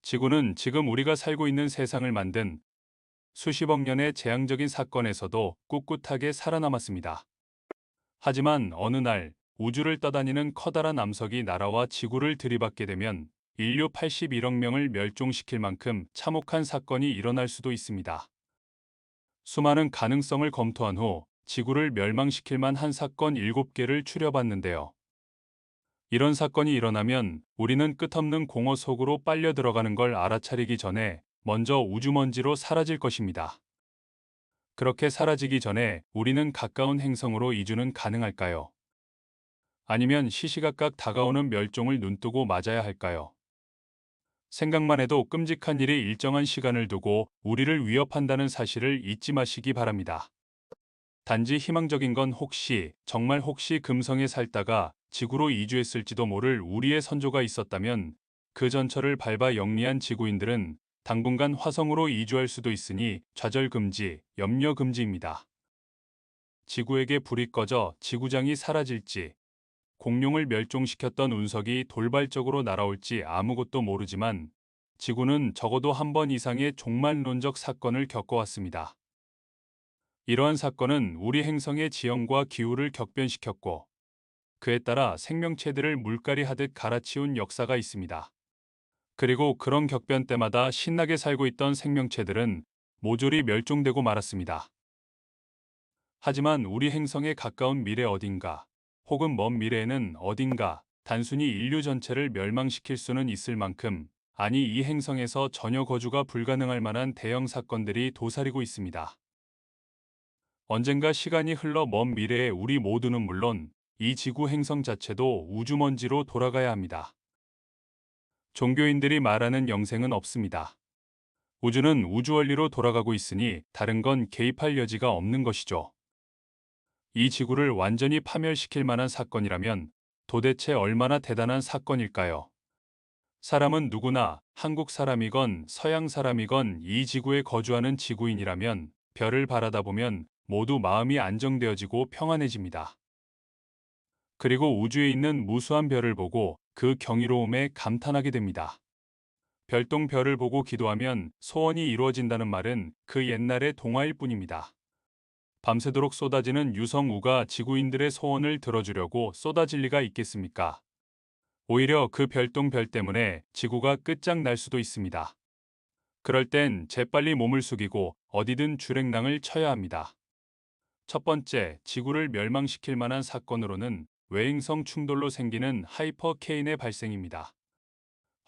지구는 지금 우리가 살고 있는 세상을 만든 수십억 년의 재앙적인 사건에서도 꿋꿋하게 살아남았습니다. 하지만 어느 날 우주를 떠다니는 커다란 암석이 날아와 지구를 들이받게 되면 인류 81억 명을 멸종시킬 만큼 참혹한 사건이 일어날 수도 있습니다. 수많은 가능성을 검토한 후 지구를 멸망시킬 만한 사건 7개를 추려봤는데요. 이런 사건이 일어나면 우리는 끝없는 공허 속으로 빨려 들어가는 걸 알아차리기 전에 먼저 우주먼지로 사라질 것입니다. 그렇게 사라지기 전에 우리는 가까운 행성으로 이주는 가능할까요? 아니면 시시각각 다가오는 멸종을 눈뜨고 맞아야 할까요? 생각만 해도 끔찍한 일이 일정한 시간을 두고 우리를 위협한다는 사실을 잊지 마시기 바랍니다. 단지 희망적인 건 혹시, 정말 혹시 금성에 살다가 지구로 이주했을지도 모를 우리의 선조가 있었다면 그 전철을 밟아 영리한 지구인들은 당분간 화성으로 이주할 수도 있으니 좌절금지, 염려금지입니다. 지구에게 불이 꺼져 지구장이 사라질지, 공룡을 멸종시켰던 운석이 돌발적으로 날아올지 아무것도 모르지만 지구는 적어도 한 번 이상의 종말론적 사건을 겪어왔습니다. 이러한 사건은 우리 행성의 지형과 기후를 격변시켰고 그에 따라 생명체들을 물갈이 하듯 갈아치운 역사가 있습니다. 그리고 그런 격변 때마다 신나게 살고 있던 생명체들은 모조리 멸종되고 말았습니다. 하지만 우리 행성에 가까운 미래 어딘가, 혹은 먼 미래에는 어딘가 단순히 인류 전체를 멸망시킬 수는 있을 만큼, 아니 이 행성에서 전혀 거주가 불가능할 만한 대형 사건들이 도사리고 있습니다. 언젠가 시간이 흘러 먼 미래에 우리 모두는 물론 이 지구 행성 자체도 우주먼지로 돌아가야 합니다. 종교인들이 말하는 영생은 없습니다. 우주는 우주 원리로 돌아가고 있으니 다른 건 개입할 여지가 없는 것이죠. 이 지구를 완전히 파멸시킬 만한 사건이라면 도대체 얼마나 대단한 사건일까요? 사람은 누구나 한국 사람이건 서양 사람이건 이 지구에 거주하는 지구인이라면 별을 바라다 보면 모두 마음이 안정되어지고 평안해집니다. 그리고 우주에 있는 무수한 별을 보고 그 경이로움에 감탄하게 됩니다. 별똥별을 보고 기도하면 소원이 이루어진다는 말은 그 옛날의 동화일 뿐입니다. 밤새도록 쏟아지는 유성우가 지구인들의 소원을 들어주려고 쏟아질 리가 있겠습니까? 오히려 그 별똥별 때문에 지구가 끝장날 수도 있습니다. 그럴 땐 재빨리 몸을 숙이고 어디든 주랭랑을 쳐야 합니다. 첫 번째, 지구를 멸망시킬 만한 사건으로는 외행성 충돌로 생기는 하이퍼케인의 발생입니다.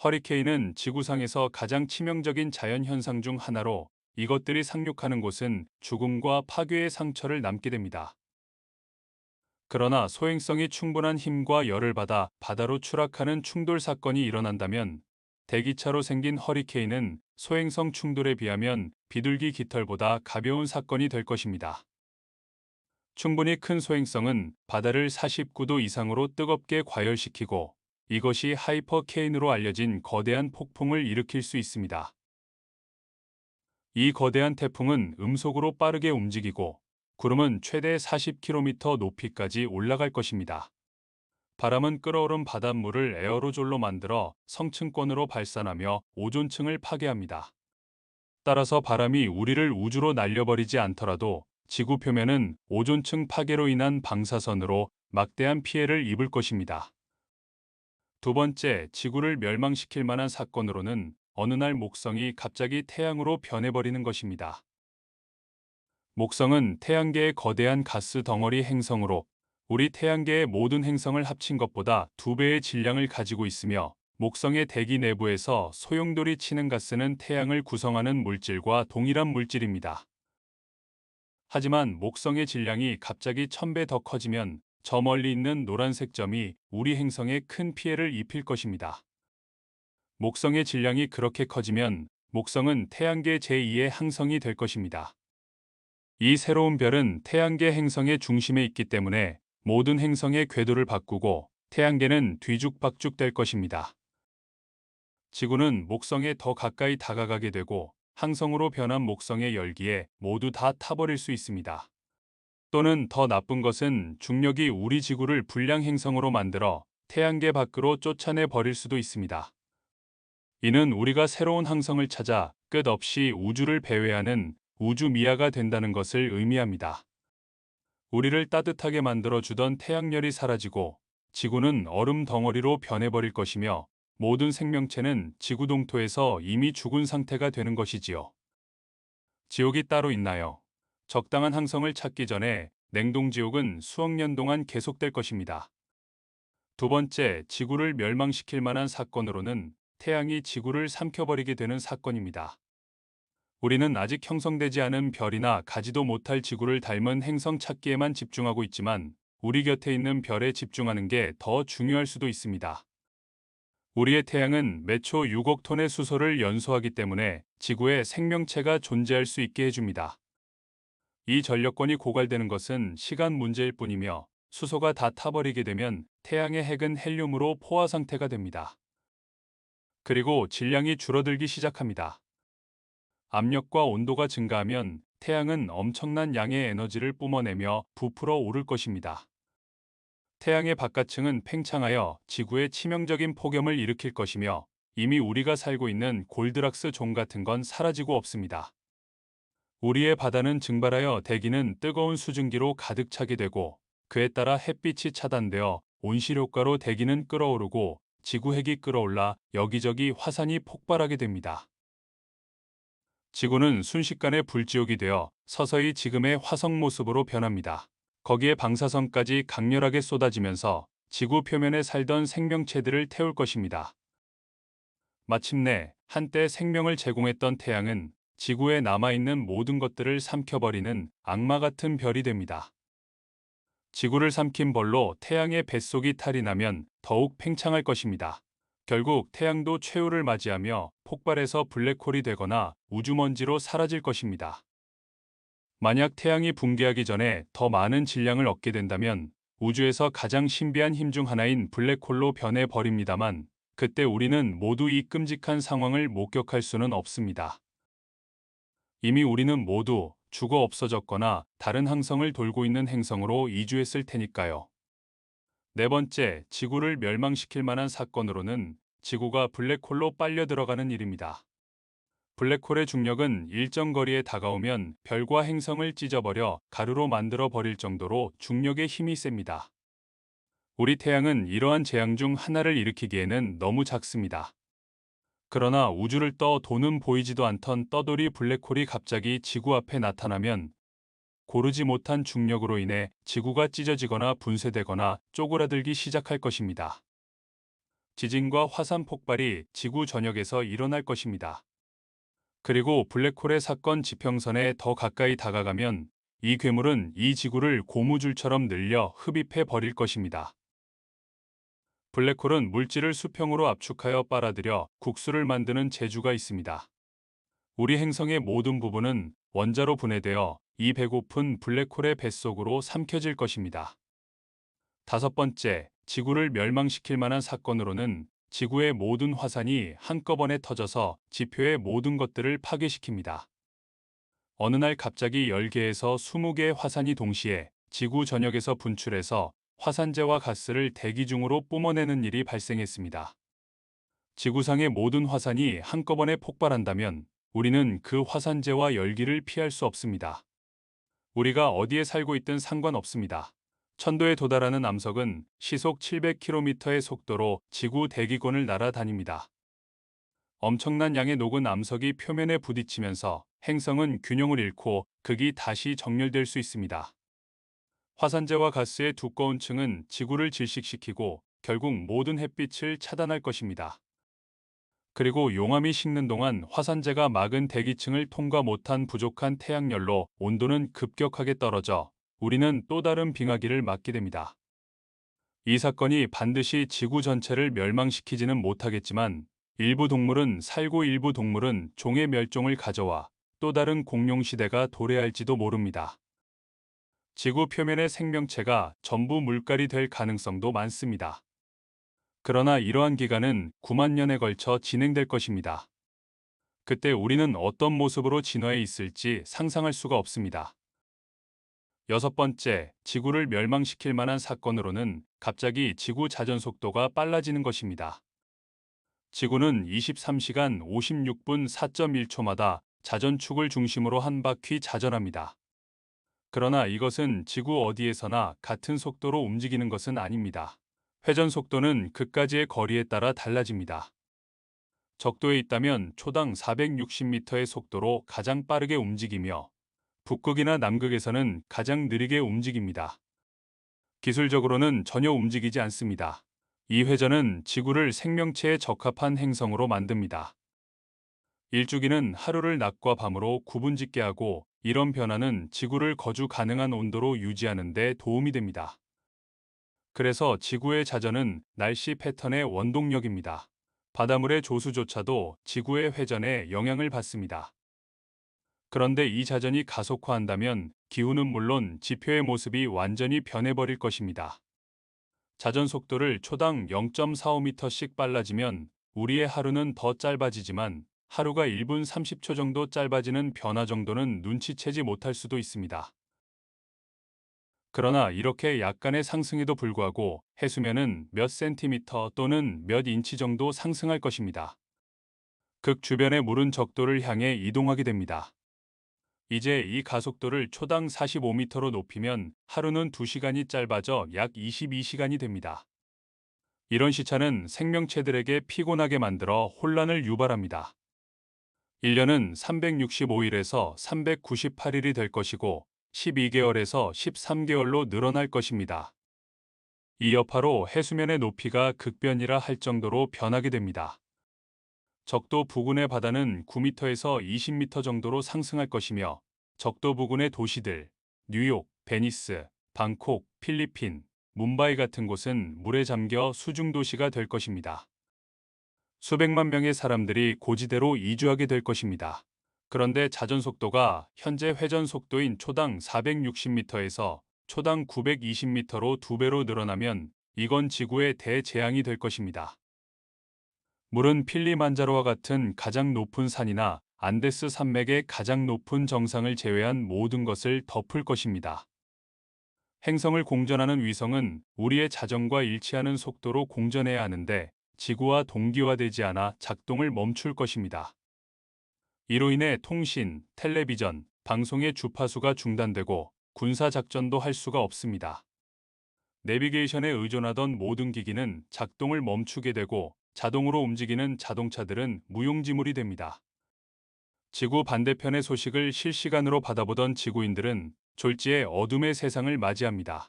허리케인은 지구상에서 가장 치명적인 자연현상 중 하나로 이것들이 상륙하는 곳은 죽음과 파괴의 상처를 남게 됩니다. 그러나 소행성이 충분한 힘과 열을 받아 바다로 추락하는 충돌 사건이 일어난다면 대기차로 생긴 허리케인은 소행성 충돌에 비하면 비둘기 깃털보다 가벼운 사건이 될 것입니다. 충분히 큰 소행성은 바다를 49도 이상으로 뜨겁게 과열시키고 이것이 하이퍼케인으로 알려진 거대한 폭풍을 일으킬 수 있습니다. 이 거대한 태풍은 음속으로 빠르게 움직이고 구름은 최대 40km 높이까지 올라갈 것입니다. 바람은 끓어오른 바닷물을 에어로졸로 만들어 성층권으로 발산하며 오존층을 파괴합니다. 따라서 바람이 우리를 우주로 날려버리지 않더라도 지구 표면은 오존층 파괴로 인한 방사선으로 막대한 피해를 입을 것입니다. 두 번째, 지구를 멸망시킬 만한 사건으로는 어느 날 목성이 갑자기 태양으로 변해버리는 것입니다. 목성은 태양계의 거대한 가스 덩어리 행성으로 우리 태양계의 모든 행성을 합친 것보다 2배의 질량을 가지고 있으며 목성의 대기 내부에서 소용돌이 치는 가스는 태양을 구성하는 물질과 동일한 물질입니다. 하지만 목성의 질량이 갑자기 1000배 더 커지면 저 멀리 있는 노란색 점이 우리 행성에 큰 피해를 입힐 것입니다. 목성의 질량이 그렇게 커지면 목성은 태양계 제2의 항성이 될 것입니다. 이 새로운 별은 태양계 행성의 중심에 있기 때문에 모든 행성의 궤도를 바꾸고 태양계는 뒤죽박죽 될 것입니다. 지구는 목성에 더 가까이 다가가게 되고 항성으로 변한 목성의 열기에 모두 다 타버릴 수 있습니다. 또는 더 나쁜 것은 중력이 우리 지구를 불량 행성으로 만들어 태양계 밖으로 쫓아내 버릴 수도 있습니다. 이는 우리가 새로운 항성을 찾아 끝없이 우주를 배회하는 우주미아가 된다는 것을 의미합니다. 우리를 따뜻하게 만들어주던 태양열이 사라지고 지구는 얼음 덩어리로 변해버릴 것이며 모든 생명체는 지구 동토에서 이미 죽은 상태가 되는 것이지요. 지옥이 따로 있나요? 적당한 항성을 찾기 전에 냉동지옥은 수억 년 동안 계속될 것입니다. 두 번째, 지구를 멸망시킬 만한 사건으로는 태양이 지구를 삼켜버리게 되는 사건입니다. 우리는 아직 형성되지 않은 별이나 가지도 못할 지구를 닮은 행성 찾기에만 집중하고 있지만 우리 곁에 있는 별에 집중하는 게 더 중요할 수도 있습니다. 우리의 태양은 매초 6억 톤의 수소를 연소하기 때문에 지구에 생명체가 존재할 수 있게 해줍니다. 이 전력권이 고갈되는 것은 시간 문제일 뿐이며 수소가 다 타버리게 되면 태양의 핵은 헬륨으로 포화 상태가 됩니다. 그리고 질량이 줄어들기 시작합니다. 압력과 온도가 증가하면 태양은 엄청난 양의 에너지를 뿜어내며 부풀어 오를 것입니다. 태양의 바깥층은 팽창하여 지구에 치명적인 폭염을 일으킬 것이며 이미 우리가 살고 있는 골드락스 종 같은 건 사라지고 없습니다. 우리의 바다는 증발하여 대기는 뜨거운 수증기로 가득 차게 되고 그에 따라 햇빛이 차단되어 온실효과로 대기는 끓어오르고 지구핵이 끓어올라 여기저기 화산이 폭발하게 됩니다. 지구는 순식간에 불지옥이 되어 서서히 지금의 화성 모습으로 변합니다. 거기에 방사선까지 강렬하게 쏟아지면서 지구 표면에 살던 생명체들을 태울 것입니다. 마침내 한때 생명을 제공했던 태양은 지구에 남아있는 모든 것들을 삼켜버리는 악마 같은 별이 됩니다. 지구를 삼킨 벌로 태양의 뱃속이 탈이 나면 더욱 팽창할 것입니다. 결국 태양도 최후를 맞이하며 폭발해서 블랙홀이 되거나 우주먼지로 사라질 것입니다. 만약 태양이 붕괴하기 전에 더 많은 질량을 얻게 된다면 우주에서 가장 신비한 힘 중 하나인 블랙홀로 변해버립니다만 그때 우리는 모두 이 끔찍한 상황을 목격할 수는 없습니다. 이미 우리는 모두 죽어 없어졌거나 다른 항성을 돌고 있는 행성으로 이주했을 테니까요. 네 번째, 지구를 멸망시킬 만한 사건으로는 지구가 블랙홀로 빨려 들어가는 일입니다. 블랙홀의 중력은 일정 거리에 다가오면 별과 행성을 찢어버려 가루로 만들어 버릴 정도로 중력의 힘이 셉니다. 우리 태양은 이러한 재앙 중 하나를 일으키기에는 너무 작습니다. 그러나 우주를 떠 도는 보이지도 않던 떠돌이 블랙홀이 갑자기 지구 앞에 나타나면 고르지 못한 중력으로 인해 지구가 찢어지거나 분쇄되거나 쪼그라들기 시작할 것입니다. 지진과 화산 폭발이 지구 전역에서 일어날 것입니다. 그리고 블랙홀의 사건 지평선에 더 가까이 다가가면 이 괴물은 이 지구를 고무줄처럼 늘려 흡입해 버릴 것입니다. 블랙홀은 물질을 수평으로 압축하여 빨아들여 국수를 만드는 재주가 있습니다. 우리 행성의 모든 부분은 원자로 분해되어 이 배고픈 블랙홀의 뱃속으로 삼켜질 것입니다. 다섯 번째, 지구를 멸망시킬 만한 사건으로는 지구의 모든 화산이 한꺼번에 터져서 지표의 모든 것들을 파괴시킵니다. 어느 날 갑자기 10개에서 20개의 화산이 동시에 지구 전역에서 분출해서 화산재와 가스를 대기 중으로 뿜어내는 일이 발생했습니다. 지구상의 모든 화산이 한꺼번에 폭발한다면 우리는 그 화산재와 열기를 피할 수 없습니다. 우리가 어디에 살고 있든 상관없습니다. 천도에 도달하는 암석은 시속 700km의 속도로 지구 대기권을 날아다닙니다. 엄청난 양의 녹은 암석이 표면에 부딪히면서 행성은 균형을 잃고 극이 다시 정렬될 수 있습니다. 화산재와 가스의 두꺼운 층은 지구를 질식시키고 결국 모든 햇빛을 차단할 것입니다. 그리고 용암이 식는 동안 화산재가 막은 대기층을 통과 못한 부족한 태양열로 온도는 급격하게 떨어져 우리는 또 다른 빙하기를 맞게 됩니다. 이 사건이 반드시 지구 전체를 멸망시키지는 못하겠지만 일부 동물은 살고 일부 동물은 종의 멸종을 가져와 또 다른 공룡시대가 도래할지도 모릅니다. 지구 표면의 생명체가 전부 물갈이 될 가능성도 많습니다. 그러나 이러한 기간은 9만 년에 걸쳐 진행될 것입니다. 그때 우리는 어떤 모습으로 진화해 있을지 상상할 수가 없습니다. 여섯 번째, 지구를 멸망시킬 만한 사건으로는 갑자기 지구 자전 속도가 빨라지는 것입니다. 지구는 23시간 56분 4.1초마다 자전축을 중심으로 한 바퀴 자전합니다. 그러나 이것은 지구 어디에서나 같은 속도로 움직이는 것은 아닙니다. 회전 속도는 그까지의 거리에 따라 달라집니다. 적도에 있다면 초당 460m의 속도로 가장 빠르게 움직이며 북극이나 남극에서는 가장 느리게 움직입니다. 기술적으로는 전혀 움직이지 않습니다. 이 회전은 지구를 생명체에 적합한 행성으로 만듭니다. 일주기는 하루를 낮과 밤으로 구분짓게 하고 이런 변화는 지구를 거주 가능한 온도로 유지하는 데 도움이 됩니다. 그래서 지구의 자전은 날씨 패턴의 원동력입니다. 바닷물의 조수조차도 지구의 회전에 영향을 받습니다. 그런데 이 자전이 가속화한다면 기후는 물론 지표의 모습이 완전히 변해버릴 것입니다. 자전 속도를 초당 0.45m씩 빨라지면 우리의 하루는 더 짧아지지만 하루가 1분 30초 정도 짧아지는 변화 정도는 눈치채지 못할 수도 있습니다. 그러나 이렇게 약간의 상승에도 불구하고 해수면은 몇 센티미터 또는 몇 인치 정도 상승할 것입니다. 극 주변의 물은 적도를 향해 이동하게 됩니다. 이제 이 가속도를 초당 45m로 높이면 하루는 2시간이 짧아져 약 22시간이 됩니다. 이런 시차는 생명체들에게 피곤하게 만들어 혼란을 유발합니다. 1년은 365일에서 398일이 될 것이고 12개월에서 13개월로 늘어날 것입니다. 이 여파로 해수면의 높이가 극변이라 할 정도로 변하게 됩니다. 적도 부근의 바다는 9m에서 20m 정도로 상승할 것이며 적도 부근의 도시들, 뉴욕, 베니스, 방콕, 필리핀, 뭄바이 같은 곳은 물에 잠겨 수중도시가 될 것입니다. 수백만 명의 사람들이 고지대로 이주하게 될 것입니다. 그런데 자전 속도가 현재 회전 속도인 초당 460m에서 초당 920m로 2배로 늘어나면 이건 지구의 대재앙이 될 것입니다. 물은 필리만자로와 같은 가장 높은 산이나 안데스 산맥의 가장 높은 정상을 제외한 모든 것을 덮을 것입니다. 행성을 공전하는 위성은 우리의 자전과 일치하는 속도로 공전해야 하는데 지구와 동기화되지 않아 작동을 멈출 것입니다. 이로 인해 통신, 텔레비전, 방송의 주파수가 중단되고 군사작전도 할 수가 없습니다. 내비게이션에 의존하던 모든 기기는 작동을 멈추게 되고 자동으로 움직이는 자동차들은 무용지물이 됩니다. 지구 반대편의 소식을 실시간으로 받아보던 지구인들은 졸지에 어둠의 세상을 맞이합니다.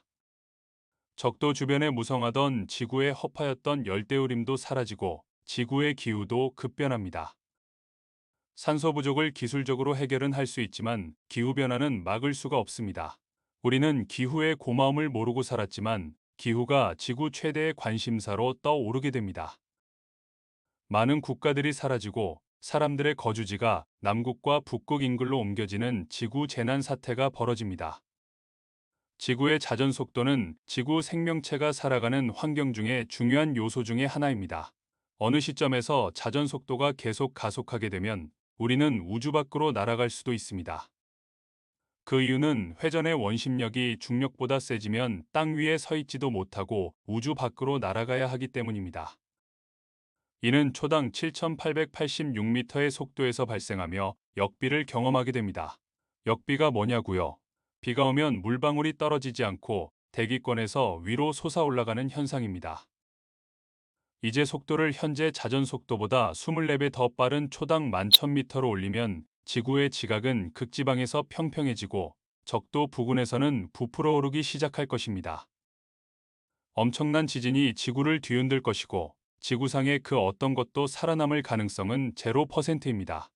적도 주변에 무성하던 지구의 허파였던 열대우림도 사라지고 지구의 기후도 급변합니다. 산소 부족을 기술적으로 해결은 할 수 있지만 기후변화는 막을 수가 없습니다. 우리는 기후의 고마움을 모르고 살았지만 기후가 지구 최대의 관심사로 떠오르게 됩니다. 많은 국가들이 사라지고 사람들의 거주지가 남극과 북극 인근로 옮겨지는 지구 재난 사태가 벌어집니다. 지구의 자전 속도는 지구 생명체가 살아가는 환경 중에 중요한 요소 중의 하나입니다. 어느 시점에서 자전 속도가 계속 가속하게 되면 우리는 우주 밖으로 날아갈 수도 있습니다. 그 이유는 회전의 원심력이 중력보다 세지면 땅 위에 서 있지도 못하고 우주 밖으로 날아가야 하기 때문입니다. 이는 초당 7,886m의 속도에서 발생하며 역비를 경험하게 됩니다. 역비가 뭐냐고요? 비가 오면 물방울이 떨어지지 않고 대기권에서 위로 솟아올라가는 현상입니다. 이제 속도를 현재 자전 속도보다 24배 더 빠른 초당 11,000m로 올리면 지구의 지각은 극지방에서 평평해지고 적도 부근에서는 부풀어 오르기 시작할 것입니다. 엄청난 지진이 지구를 뒤흔들 것이고 지구상의 그 어떤 것도 살아남을 가능성은 0%입니다.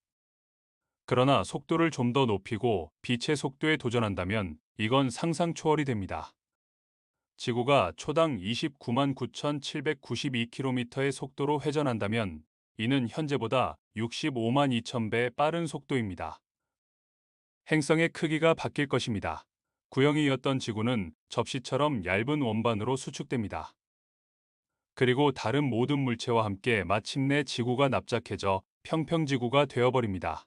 그러나 속도를 좀 더 높이고 빛의 속도에 도전한다면 이건 상상 초월이 됩니다. 지구가 초당 29만 9,792km의 속도로 회전한다면 이는 현재보다 65만 2,000배 빠른 속도입니다. 행성의 크기가 바뀔 것입니다. 구형이었던 지구는 접시처럼 얇은 원반으로 수축됩니다. 그리고 다른 모든 물체와 함께 마침내 지구가 납작해져 평평지구가 되어버립니다.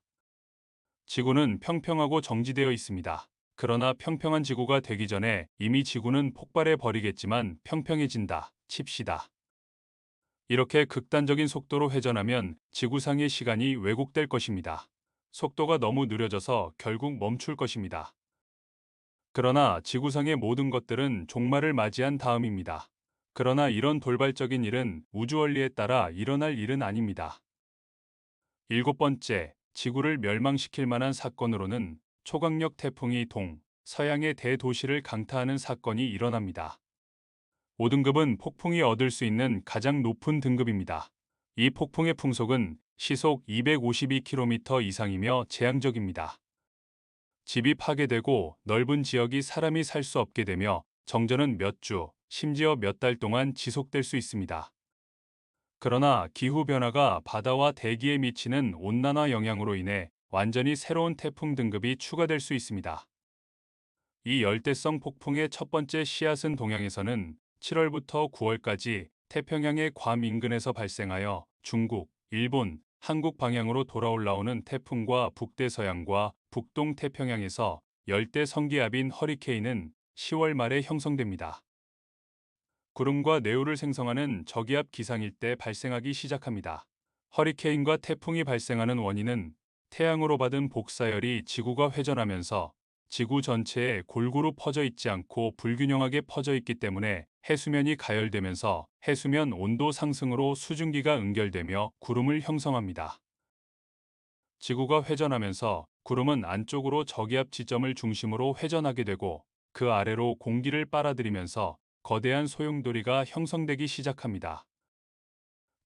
지구는 평평하고 정지되어 있습니다. 그러나 평평한 지구가 되기 전에 이미 지구는 폭발해 버리겠지만 평평해진다 칩시다. 이렇게 극단적인 속도로 회전하면 지구상의 시간이 왜곡될 것입니다. 속도가 너무 느려져서 결국 멈출 것입니다. 그러나 지구상의 모든 것들은 종말을 맞이한 다음입니다. 그러나 이런 돌발적인 일은 우주원리에 따라 일어날 일은 아닙니다. 일곱 번째, 지구를 멸망시킬 만한 사건으로는 초강력 태풍이 서양의 대도시를 강타하는 사건이 일어납니다. 5등급은 폭풍이 얻을 수 있는 가장 높은 등급입니다. 이 폭풍의 풍속은 시속 252km 이상이며 재앙적입니다. 집이 파괴되고 넓은 지역이 사람이 살 수 없게 되며 정전은 몇 주, 심지어 몇 달 동안 지속될 수 있습니다. 그러나 기후변화가 바다와 대기에 미치는 온난화 영향으로 인해 완전히 새로운 태풍 등급이 추가될 수 있습니다. 이 열대성 폭풍의 첫 번째 씨앗은 동양에서는 7월부터 9월까지 태평양의 괌 인근에서 발생하여 중국, 일본, 한국 방향으로 돌아올라오는 태풍과 북대서양과 북동 태평양에서 열대 성기압인 허리케인은 10월 말에 형성됩니다. 구름과 뇌우를 생성하는 저기압 기상일 때 발생하기 시작합니다. 허리케인과 태풍이 발생하는 원인은 태양으로 받은 복사열이 지구가 회전하면서 지구 전체에 골고루 퍼져 있지 않고 불균형하게 퍼져 있기 때문에 해수면이 가열되면서 해수면 온도 상승으로 수증기가 응결되며 구름을 형성합니다. 지구가 회전하면서 구름은 안쪽으로 저기압 지점을 중심으로 회전하게 되고 그 아래로 공기를 빨아들이면서 거대한 소용돌이가 형성되기 시작합니다.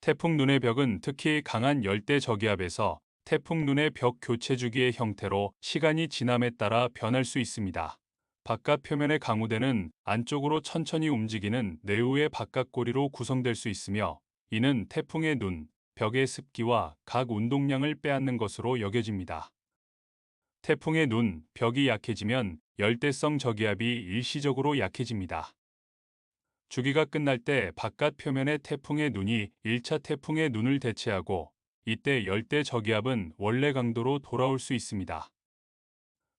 태풍 눈의 벽은 특히 강한 열대 저기압에서 태풍 눈의 벽 교체 주기의 형태로 시간이 지남에 따라 변할 수 있습니다. 바깥 표면의 강우대는 안쪽으로 천천히 움직이는 뇌우의 바깥고리로 구성될 수 있으며 이는 태풍의 눈, 벽의 습기와 각 운동량을 빼앗는 것으로 여겨집니다. 태풍의 눈, 벽이 약해지면 열대성 저기압이 일시적으로 약해집니다. 주기가 끝날 때 바깥 표면의 태풍의 눈이 1차 태풍의 눈을 대체하고 이때 열대 저기압은 원래 강도로 돌아올 수 있습니다.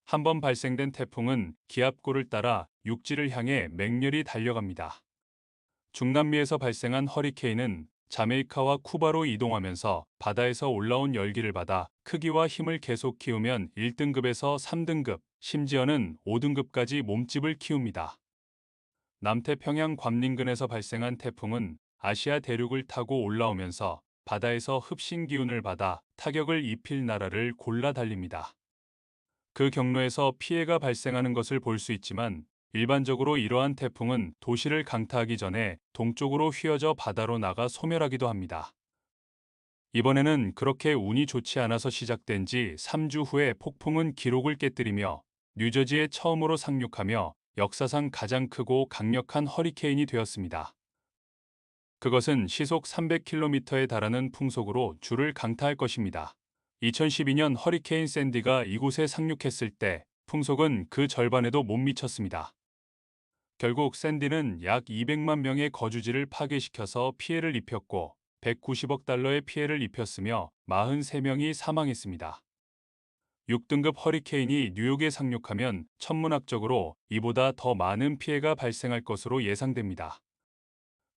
한번 발생된 태풍은 기압고를 따라 육지를 향해 맹렬히 달려갑니다. 중남미에서 발생한 허리케인은 자메이카와 쿠바로 이동하면서 바다에서 올라온 열기를 받아 크기와 힘을 계속 키우면 1등급에서 3등급, 심지어는 5등급까지 몸집을 키웁니다. 남태평양 괌 인근에서 발생한 태풍은 아시아 대륙을 타고 올라오면서 바다에서 흡신 기운을 받아 타격을 입힐 나라를 골라 달립니다. 그 경로에서 피해가 발생하는 것을 볼 수 있지만 일반적으로 이러한 태풍은 도시를 강타하기 전에 동쪽으로 휘어져 바다로 나가 소멸하기도 합니다. 이번에는 그렇게 운이 좋지 않아서 시작된 지 3주 후에 폭풍은 기록을 깨뜨리며 뉴저지에 처음으로 상륙하며 역사상 가장 크고 강력한 허리케인이 되었습니다. 그것은 시속 300km에 달하는 풍속으로 주를 강타할 것입니다. 2012년 허리케인 샌디가 이곳에 상륙했을 때 풍속은 그 절반에도 못 미쳤습니다. 결국 샌디는 약 200만 명의 거주지를 파괴시켜서 피해를 입혔고 190억 달러의 피해를 입혔으며 43명이 사망했습니다. 6등급 허리케인이 뉴욕에 상륙하면 천문학적으로 이보다 더 많은 피해가 발생할 것으로 예상됩니다.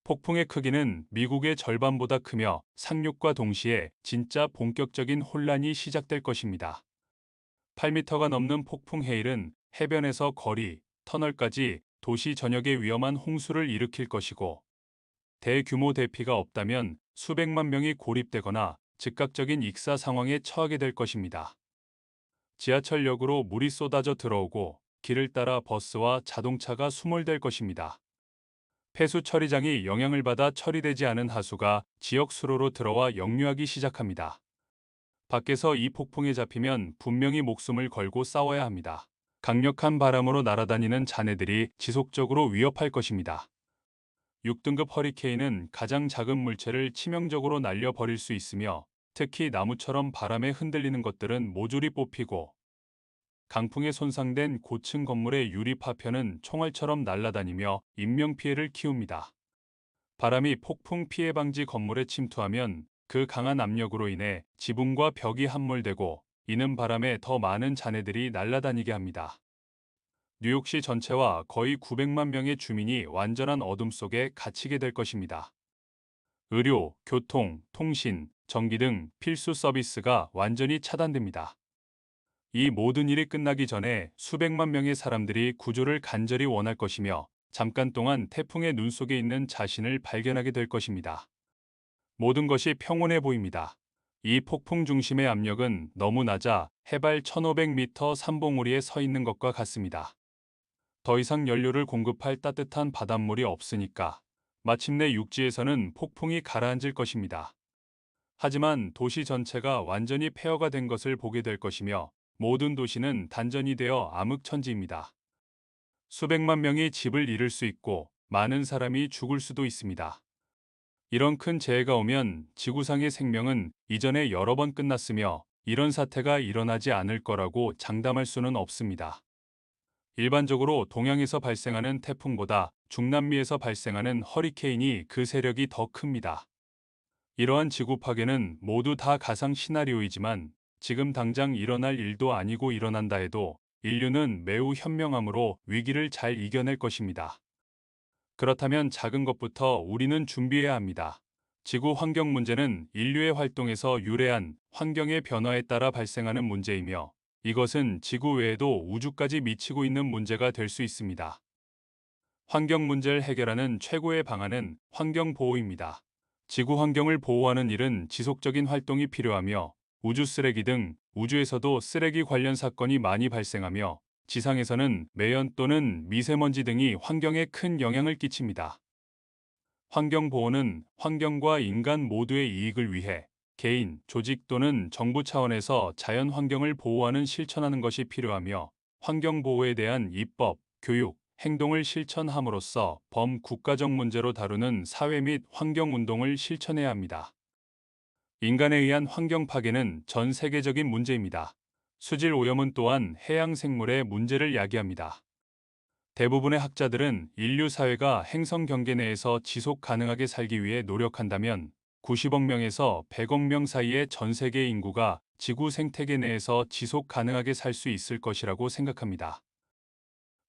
폭풍의 크기는 미국의 절반보다 크며 상륙과 동시에 진짜 본격적인 혼란이 시작될 것입니다. 8m가 넘는 폭풍 해일은 해변에서 거리, 터널까지 도시 전역에 위험한 홍수를 일으킬 것이고 대규모 대피가 없다면 수백만 명이 고립되거나 즉각적인 익사 상황에 처하게 될 것입니다. 지하철역으로 물이 쏟아져 들어오고 길을 따라 버스와 자동차가 수몰될 것입니다. 폐수 처리장이 영향을 받아 처리되지 않은 하수가 지역 수로로 들어와 역류하기 시작합니다. 밖에서 이 폭풍에 잡히면 분명히 목숨을 걸고 싸워야 합니다. 강력한 바람으로 날아다니는 잔해들이 지속적으로 위협할 것입니다. 6등급 허리케인은 가장 작은 물체를 치명적으로 날려버릴 수 있으며 특히 나무처럼 바람에 흔들리는 것들은 모조리 뽑히고 강풍에 손상된 고층 건물의 유리 파편은 총알처럼 날아다니며 인명피해를 키웁니다. 바람이 폭풍 피해 방지 건물에 침투하면 그 강한 압력으로 인해 지붕과 벽이 함몰되고 이는 바람에 더 많은 잔해들이 날아다니게 합니다. 뉴욕시 전체와 거의 900만 명의 주민이 완전한 어둠 속에 갇히게 될 것입니다. 의료, 교통, 통신, 전기 등 필수 서비스가 완전히 차단됩니다. 이 모든 일이 끝나기 전에 수백만 명의 사람들이 구조를 간절히 원할 것이며 잠깐 동안 태풍의 눈 속에 있는 자신을 발견하게 될 것입니다. 모든 것이 평온해 보입니다. 이 폭풍 중심의 압력은 너무 낮아 해발 1500m 삼봉우리에 서 있는 것과 같습니다. 더 이상 연료를 공급할 따뜻한 바닷물이 없으니까 마침내 육지에서는 폭풍이 가라앉을 것입니다. 하지만 도시 전체가 완전히 폐허가 된 것을 보게 될 것이며 모든 도시는 단전이 되어 암흑천지입니다. 수백만 명이 집을 잃을 수 있고 많은 사람이 죽을 수도 있습니다. 이런 큰 재해가 오면 지구상의 생명은 이전에 여러 번 끝났으며 이런 사태가 일어나지 않을 거라고 장담할 수는 없습니다. 일반적으로 동양에서 발생하는 태풍보다 중남미에서 발생하는 허리케인이 그 세력이 더 큽니다. 이러한 지구 파괴는 모두 다 가상 시나리오이지만 지금 당장 일어날 일도 아니고 일어난다 해도 인류는 매우 현명함으로 위기를 잘 이겨낼 것입니다. 그렇다면 작은 것부터 우리는 준비해야 합니다. 지구 환경 문제는 인류의 활동에서 유래한 환경의 변화에 따라 발생하는 문제이며 이것은 지구 외에도 우주까지 미치고 있는 문제가 될 수 있습니다. 환경 문제를 해결하는 최고의 방안은 환경 보호입니다. 지구 환경을 보호하는 일은 지속적인 활동이 필요하며 우주 쓰레기 등 우주에서도 쓰레기 관련 사건이 많이 발생하며 지상에서는 매연 또는 미세먼지 등이 환경에 큰 영향을 끼칩니다. 환경 보호는 환경과 인간 모두의 이익을 위해 개인, 조직 또는 정부 차원에서 자연 환경을 보호하는 실천하는 것이 필요하며 환경 보호에 대한 입법, 교육, 행동을 실천함으로써 범국가적 문제로 다루는 사회 및 환경 운동을 실천해야 합니다. 인간에 의한 환경 파괴는 전 세계적인 문제입니다. 수질 오염은 또한 해양 생물의 문제를 야기합니다. 대부분의 학자들은 인류 사회가 행성 경계 내에서 지속 가능하게 살기 위해 노력한다면 90억 명에서 100억 명 사이의 전 세계 인구가 지구 생태계 내에서 지속 가능하게 살 수 있을 것이라고 생각합니다.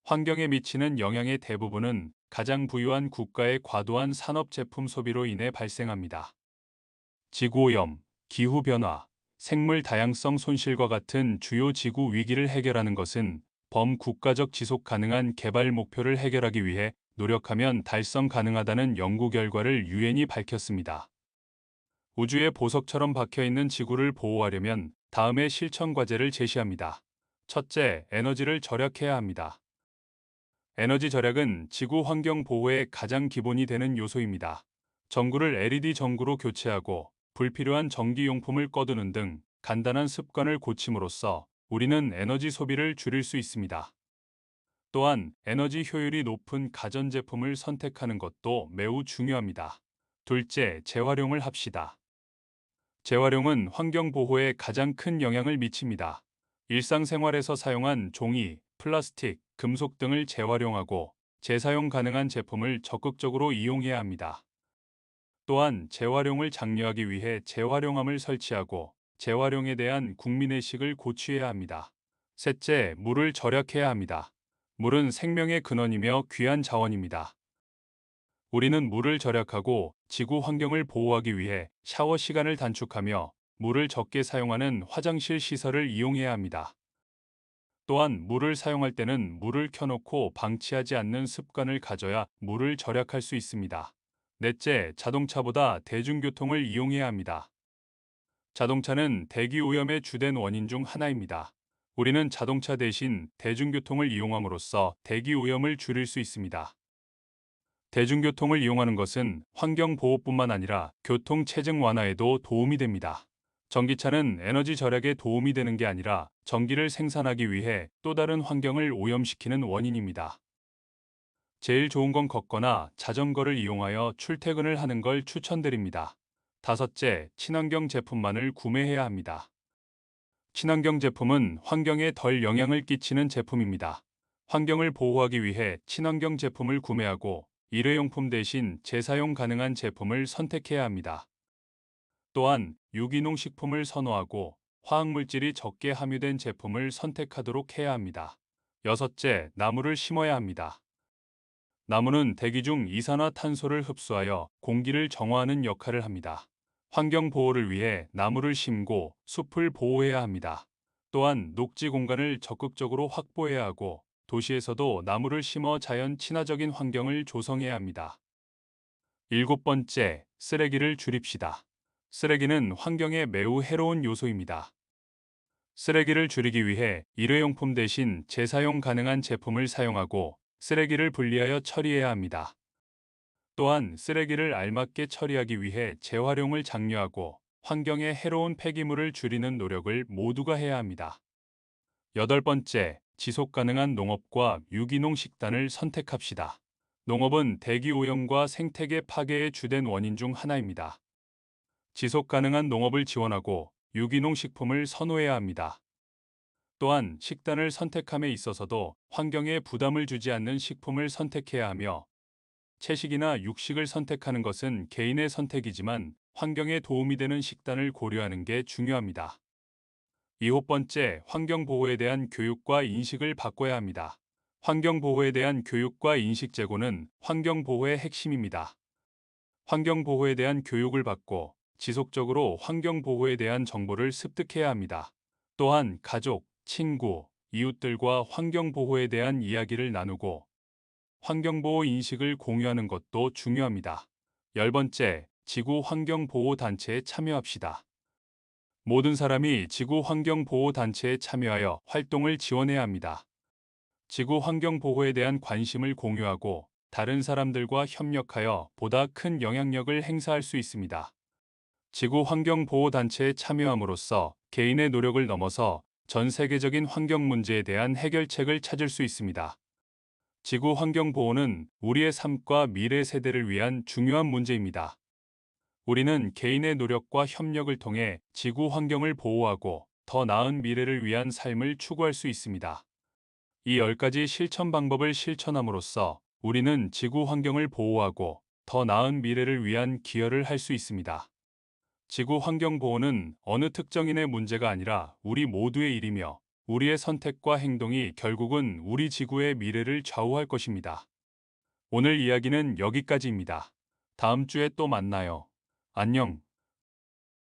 환경에 미치는 영향의 대부분은 가장 부유한 국가의 과도한 산업 제품 소비로 인해 발생합니다. 지구오염, 기후변화, 생물 다양성 손실과 같은 주요 지구 위기를 해결하는 것은 범국가적 지속 가능한 개발 목표를 해결하기 위해 노력하면 달성 가능하다는 연구 결과를 유엔이 밝혔습니다. 우주의 보석처럼 박혀 있는 지구를 보호하려면 다음의 실천 과제를 제시합니다. 첫째, 에너지를 절약해야 합니다. 에너지 절약은 지구 환경 보호의 가장 기본이 되는 요소입니다. 전구를 LED 전구로 교체하고 불필요한 전기용품을 꺼두는 등 간단한 습관을 고침으로써 우리는 에너지 소비를 줄일 수 있습니다. 또한 에너지 효율이 높은 가전제품을 선택하는 것도 매우 중요합니다. 둘째, 재활용을 합시다. 재활용은 환경 보호에 가장 큰 영향을 미칩니다. 일상생활에서 사용한 종이, 플라스틱, 금속 등을 재활용하고 재사용 가능한 제품을 적극적으로 이용해야 합니다. 또한 재활용을 장려하기 위해 재활용함을 설치하고 재활용에 대한 국민의식을 고취해야 합니다. 셋째, 물을 절약해야 합니다. 물은 생명의 근원이며 귀한 자원입니다. 우리는 물을 절약하고 지구 환경을 보호하기 위해 샤워 시간을 단축하며 물을 적게 사용하는 화장실 시설을 이용해야 합니다. 또한 물을 사용할 때는 물을 켜놓고 방치하지 않는 습관을 가져야 물을 절약할 수 있습니다. 넷째, 자동차보다 대중교통을 이용해야 합니다. 자동차는 대기 오염의 주된 원인 중 하나입니다. 우리는 자동차 대신 대중교통을 이용함으로써 대기 오염을 줄일 수 있습니다. 대중교통을 이용하는 것은 환경 보호뿐만 아니라 교통 체증 완화에도 도움이 됩니다. 전기차는 에너지 절약에 도움이 되는 게 아니라 전기를 생산하기 위해 또 다른 환경을 오염시키는 원인입니다. 제일 좋은 건 걷거나 자전거를 이용하여 출퇴근을 하는 걸 추천드립니다. 다섯째, 친환경 제품만을 구매해야 합니다. 친환경 제품은 환경에 덜 영향을 끼치는 제품입니다. 환경을 보호하기 위해 친환경 제품을 구매하고 일회용품 대신 재사용 가능한 제품을 선택해야 합니다. 또한 유기농 식품을 선호하고 화학물질이 적게 함유된 제품을 선택하도록 해야 합니다. 여섯째, 나무를 심어야 합니다. 나무는 대기 중 이산화탄소를 흡수하여 공기를 정화하는 역할을 합니다. 환경 보호를 위해 나무를 심고 숲을 보호해야 합니다. 또한 녹지 공간을 적극적으로 확보해야 하고 도시에서도 나무를 심어 자연 친화적인 환경을 조성해야 합니다. 일곱 번째, 쓰레기를 줄입시다. 쓰레기는 환경에 매우 해로운 요소입니다. 쓰레기를 줄이기 위해 일회용품 대신 재사용 가능한 제품을 사용하고 쓰레기를 분리하여 처리해야 합니다. 또한 쓰레기를 알맞게 처리하기 위해 재활용을 장려하고 환경에 해로운 폐기물을 줄이는 노력을 모두가 해야 합니다. 여덟 번째, 지속 가능한 농업과 유기농 식단을 선택합시다. 농업은 대기 오염과 생태계 파괴의 주된 원인 중 하나입니다. 지속 가능한 농업을 지원하고 유기농 식품을 선호해야 합니다. 또한 식단을 선택함에 있어서도 환경에 부담을 주지 않는 식품을 선택해야 하며 채식이나 육식을 선택하는 것은 개인의 선택이지만 환경에 도움이 되는 식단을 고려하는 게 중요합니다. 일곱 번째, 환경 보호에 대한 교육과 인식을 바꿔야 합니다. 환경 보호에 대한 교육과 인식 제고는 환경 보호의 핵심입니다. 환경 보호에 대한 교육을 받고 지속적으로 환경 보호에 대한 정보를 습득해야 합니다. 또한 가족, 친구, 이웃들과 환경 보호에 대한 이야기를 나누고 환경보호 인식을 공유하는 것도 중요합니다. 열 번째, 지구 환경 보호 단체에 참여합시다. 모든 사람이 지구 환경 보호 단체에 참여하여 활동을 지원해야 합니다. 지구 환경 보호에 대한 관심을 공유하고 다른 사람들과 협력하여 보다 큰 영향력을 행사할 수 있습니다. 지구 환경 보호 단체에 참여함으로써 개인의 노력을 넘어서 전 세계적인 환경 문제에 대한 해결책을 찾을 수 있습니다. 지구 환경 보호는 우리의 삶과 미래 세대를 위한 중요한 문제입니다. 우리는 개인의 노력과 협력을 통해 지구 환경을 보호하고 더 나은 미래를 위한 삶을 추구할 수 있습니다. 이 10가지 실천 방법을 실천함으로써 우리는 지구 환경을 보호하고 더 나은 미래를 위한 기여를 할 수 있습니다. 지구 환경 보호는 어느 특정인의 문제가 아니라 우리 모두의 일이며 우리의 선택과 행동이 결국은 우리 지구의 미래를 좌우할 것입니다. 오늘 이야기는 여기까지입니다. 다음 주에 또 만나요. 안녕.